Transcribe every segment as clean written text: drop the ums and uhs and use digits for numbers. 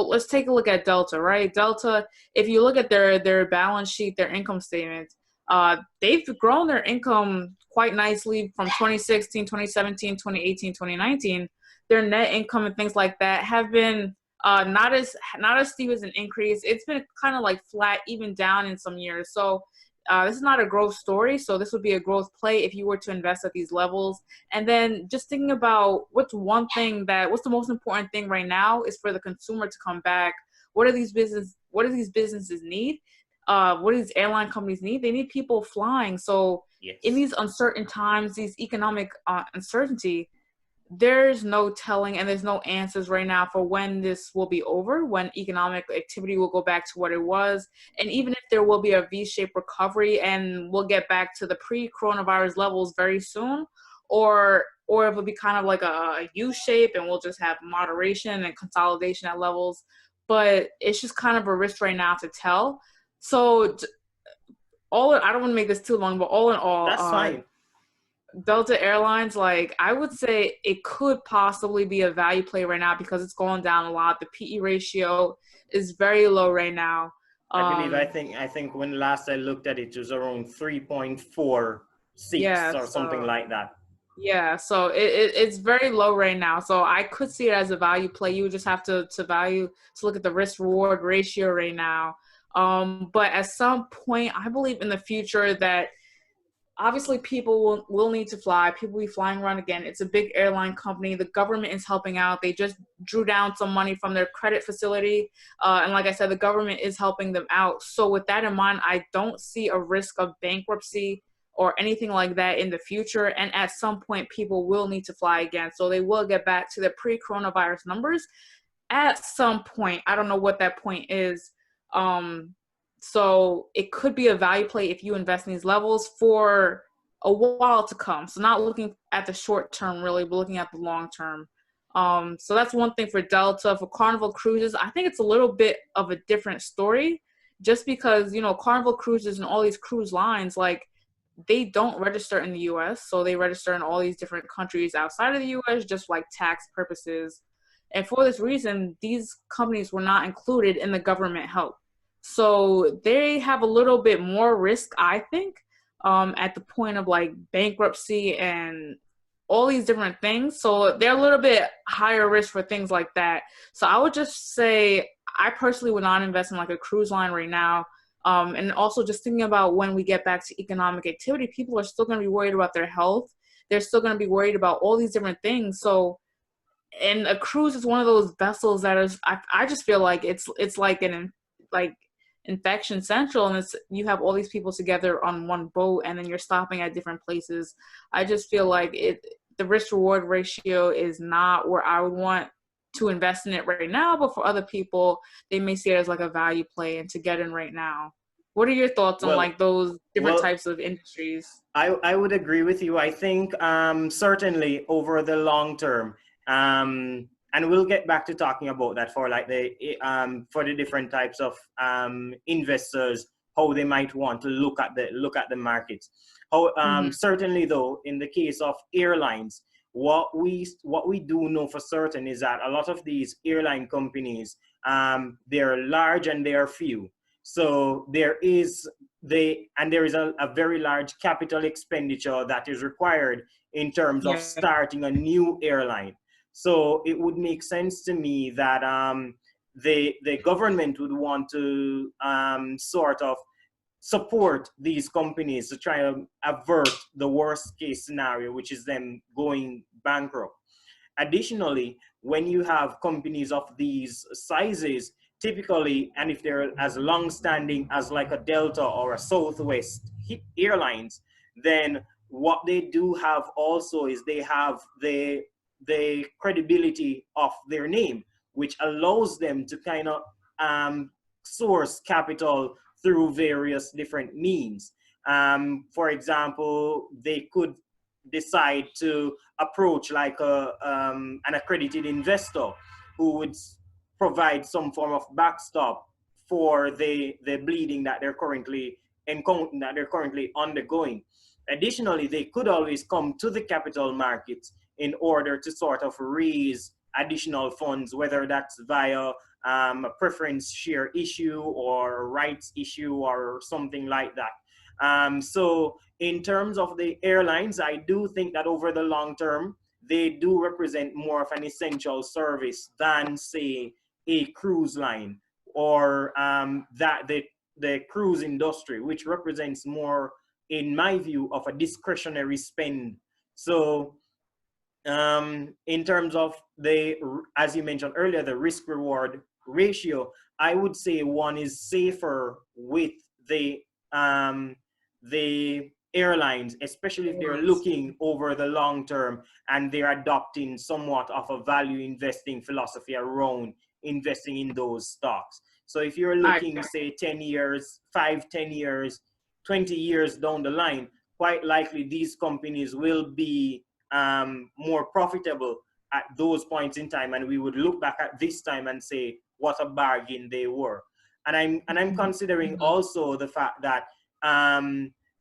let's take a look at Delta, right? Delta, if you look at their balance sheet, their income statement, they've grown their income quite nicely from 2016, 2017, 2018, 2019. Their net income and things like that have been not as steep as an increase. It's been kind of like flat, even down in some years. So this is not a growth story. So this would be a growth play if you were to invest at these levels. And then just thinking about what's the most important thing right now is for the consumer to come back. What do these businesses need? What do these airline companies need? They need people flying. So Yes. in these uncertain times, these economic uncertainty, there's no telling and there's no answers right now for when this will be over, when economic activity will go back to what it was. And even if there will be a V-shaped recovery and we'll get back to the pre-coronavirus levels very soon, or if it'll be kind of like a U-shape and we'll just have moderation and consolidation at levels. But it's just kind of a risk right now to tell. So I don't want to make this too long, but all in all, that's fine. Delta Airlines, like I would say it could possibly be a value play right now because it's going down a lot. The PE ratio is very low right now. I think when last I looked at it, it was around 3.46 or something like that. Yeah, so it's very low right now. So I could see it as a value play. You would just have to look at the risk reward ratio right now. But at some point, I believe in the future that obviously people will need to fly. People will be flying around again. It's a big airline company. The government is helping out. They just drew down some money from their credit facility. And like I said, the government is helping them out. So with that in mind, I don't see a risk of bankruptcy or anything like that in the future. And at some point, people will need to fly again. So they will get back to the pre-coronavirus numbers at some point. I don't know what that point is. So it could be a value play if you invest in these levels for a while to come. So not looking at the short term really, but looking at the long term. So that's one thing for Delta. For Carnival Cruises, I think it's a little bit of a different story just because, Carnival Cruises and all these cruise lines, like they don't register in the US. So they register in all these different countries outside of the US, just like tax purposes. And for this reason, these companies were not included in the government help. So they have a little bit more risk, I think, at the point of like bankruptcy and all these different things. So they're a little bit higher risk for things like that. So I would just say I personally would not invest in like a cruise line right now. And also just thinking about when we get back to economic activity, people are still going to be worried about their health. They're still going to be worried about all these different things. So, and a cruise is one of those vessels that is, I just feel like it's like infection central, and you have all these people together on one boat and then you're stopping at different places. I just feel like the risk reward ratio is not where I would want to invest in it right now, but for other people they may see it as like a value play and to get in right now. What are your thoughts on like those different types of industries? I would agree with you. I think certainly over the long term, and we'll get back to talking about that for like for the different types of investors, how they might want to look at the markets. Certainly though, in the case of airlines, what we do know for certain is that a lot of these airline companies, they're large and they are few. So there is a very large capital expenditure that is required in terms of starting a new airline. So it would make sense to me that the government would want to sort of support these companies to try to avert the worst case scenario, which is them going bankrupt. Additionally, when you have companies of these sizes, typically, and if they're as long-standing as like a Delta or a Southwest Airlines, then what they do have also is they have the credibility of their name, which allows them to kind of source capital through various different means. For example, they could decide to approach like an accredited investor who would provide some form of backstop for the bleeding that they're currently undergoing. Additionally, they could always come to the capital markets in order to sort of raise additional funds, whether that's via a preference share issue or a rights issue or something like that. So in terms of the airlines, I do think that over the long term, they do represent more of an essential service than, say, a cruise line or that the cruise industry, which represents more, in my view, of a discretionary spend. So in terms of the, as you mentioned earlier, the risk reward ratio, I would say one is safer with the airlines, especially if they're looking over the long term and they're adopting somewhat of a value investing philosophy around investing in those stocks. So if you're looking, say, 10 years, 5, 10 years, 20 years down the line, quite likely these companies will be more profitable at those points in time, and we would look back at this time and say what a bargain they were. And I'm considering also the fact that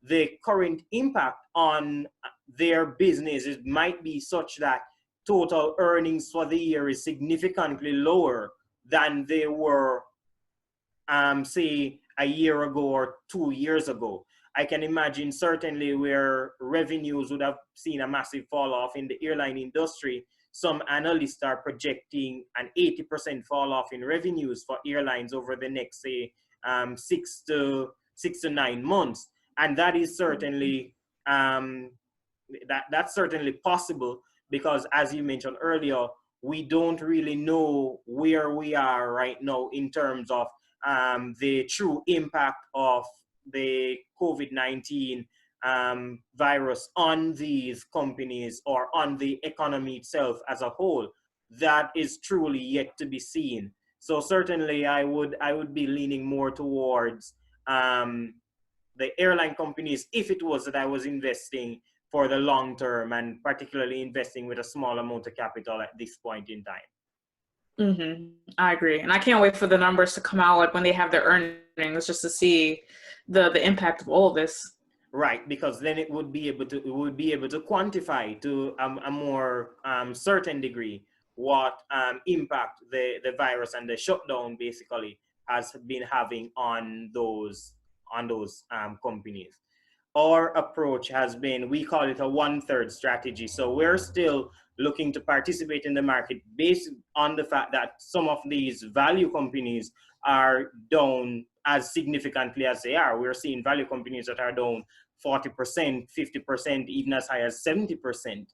the current impact on their businesses might be such that total earnings for the year is significantly lower than they were, say, a year ago or 2 years ago. I can imagine certainly where revenues would have seen a massive fall off in the airline industry. Some analysts are projecting an 80% fall off in revenues for airlines over the next, say, 6 to 9 months. And that is certainly, that's certainly possible because, as you mentioned earlier, we don't really know where we are right now in terms of the true impact of the COVID-19 virus on these companies or on the economy itself as a whole. That is truly yet to be seen. So certainly I would be leaning more towards the airline companies if it was that I was investing for the long term and particularly investing with a small amount of capital at this point in time. I agree. And I can't wait for the numbers to come out, like when they have their earnings, just to see the impact of all of this. Right, because then it would be able to quantify to a more certain degree what impact the virus and the shutdown basically has been having on those companies. Our approach has been, we call it a 1/3 strategy. So we're still looking to participate in the market based on the fact that some of these value companies are down as significantly as they are. We're seeing value companies that are down 40%, 50%, even as high as 70%.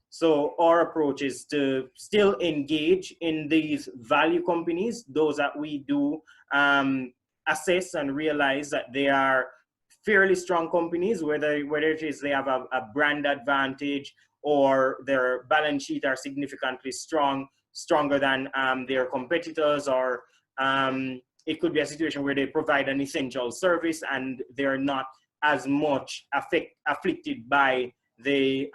So our approach is to still engage in these value companies, those that we do assess and realize that they are fairly strong companies, whether it is they have a brand advantage or their balance sheet are significantly stronger than their competitors, or it could be a situation where they provide an essential service and they're not as much afflicted by the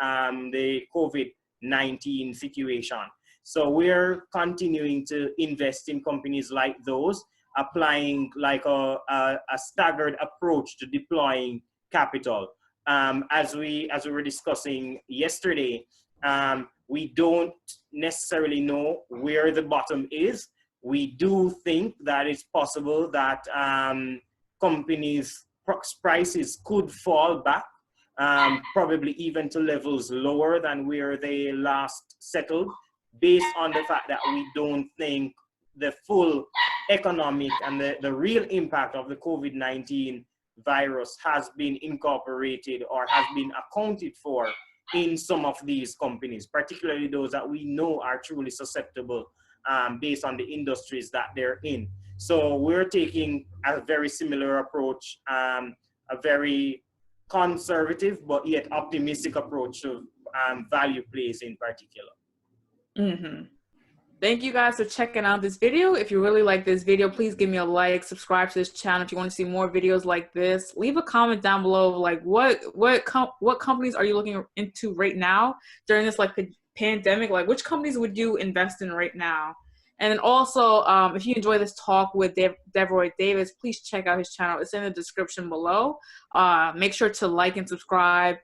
COVID-19 situation. So we're continuing to invest in companies like those, applying like a staggered approach to deploying capital. As we were discussing yesterday, we don't necessarily know where the bottom is. We do think that it's possible that companies' prices could fall back, probably even to levels lower than where they last settled, based on the fact that we don't think the full economic and the real impact of the COVID-19 virus has been incorporated or has been accounted for in some of these companies, particularly those that we know are truly susceptible based on the industries that they're in. So we're taking a very similar approach, a very conservative but yet optimistic approach to value plays in particular. Thank you guys for checking out this video. If you really like this video, please give me a like, subscribe to this channel if you want to see more videos like this. Leave a comment down below, like what companies are you looking into right now during this like the pandemic? Like which companies would you invest in right now? And then also, if you enjoy this talk with Deveroy Davis, please check out his channel. It's in the description below. Make sure to like and subscribe.